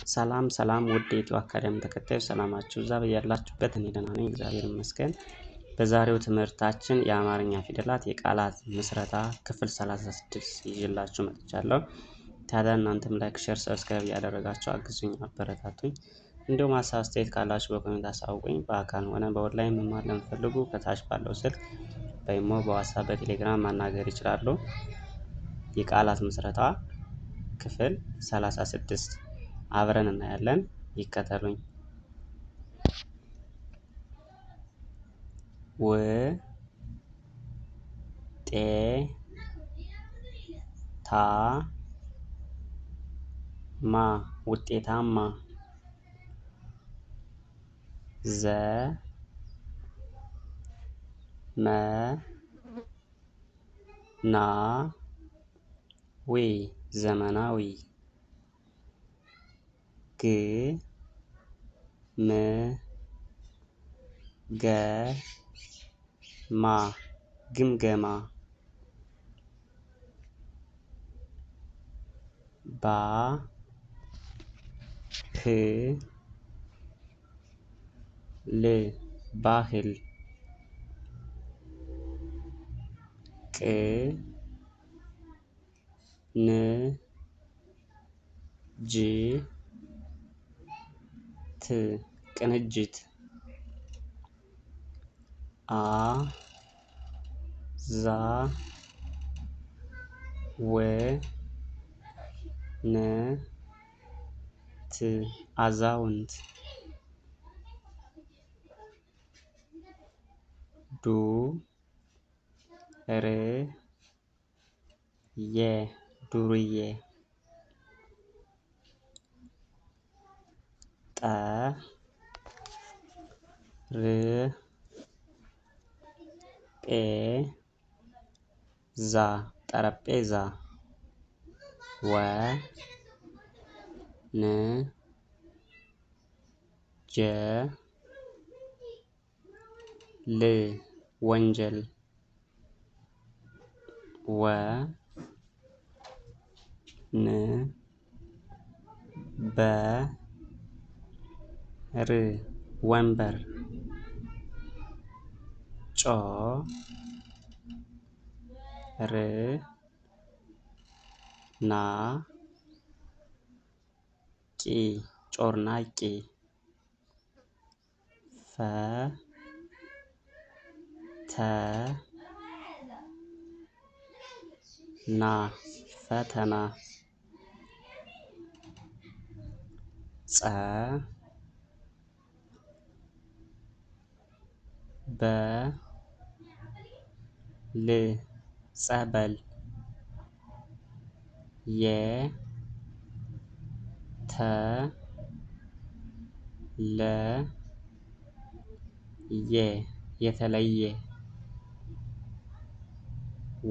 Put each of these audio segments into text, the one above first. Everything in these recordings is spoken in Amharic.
ሰላም ሰላም ውድ የኢትዮ አካዳሚ ተከታዮች ሰላማችሁ ይብዛ በያላችሁበት። እኔ ደህና ነኝ እግዚአብሔር ይመስገን። በዛሬው ትምህርታችን የአማርኛ ፊደላት የቃላት ምስረታ ክፍል 36 ይዤላችሁ መጥቻለሁ። ታዲያ እናንተም ላይክ፣ ሼር፣ ሰብስክራይብ እያደረጋችሁ አግዙኝ፣ አበረታቱኝ። እንዲሁም ሀሳብ አስተያየት ካላችሁ በኮሜንት አሳውቁኝ። በአካል ሆነ በኦንላይን መማር ለምትፈልጉ ከታች ባለው ስልክ በኢሞ፣ በዋትስአፕ፣ በቴሌግራም ማናገር ይችላሉ። የቃላት ምስረታ ክፍል 36 አብረን እናያለን። ይከተሉኝ። ው ጤ ታ ማ ውጤታማ። ዘ መ ና ዊ ዘመናዊ። ግ ም ገ ማ ግምገማ። ባ ህ ል ባህል። ቅ ን ጅ ት ቅንጅት። አ ዛ ወ ነ ት አዛውንት። ዱ ር የ ዱርዬ። ጠ ር ጴ ዛ ጠረጴዛ። ወ ን ጀ ል ወንጀል። ወ ን በ ር ወንበር። ጮ ር ና ቂ ጮርናቂ። ፈ ተ ና ፈተና። ጸ በ ል ጸበል። የ ተ ለ የ የተለየ።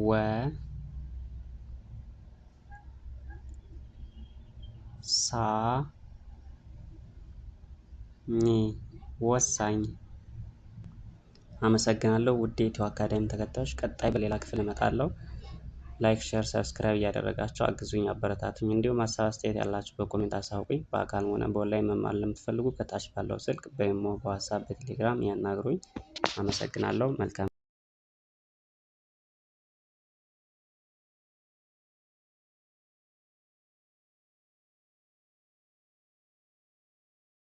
ወ ሳ ኝ ወሳኝ። አመሰግናለሁ ውድ የኢትዮ አካዳሚ ተከታዮች። ቀጣይ በሌላ ክፍል እመጣለሁ። ላይክ፣ ሼር፣ ሰብስክራይብ እያደረጋችሁ አግዙኝ፣ አበረታቱኝ። እንዲሁም ሀሳብ አስተያየት ያላችሁ በኮሜንት አሳውቁኝ። በአካል ሆነ በኦንላይን መማር ለምትፈልጉ ከታች ባለው ስልክ በኢሞ፣ በዋትስአፕ፣ በቴሌግራም ያናግሩኝ። አመሰግናለሁ። መልካም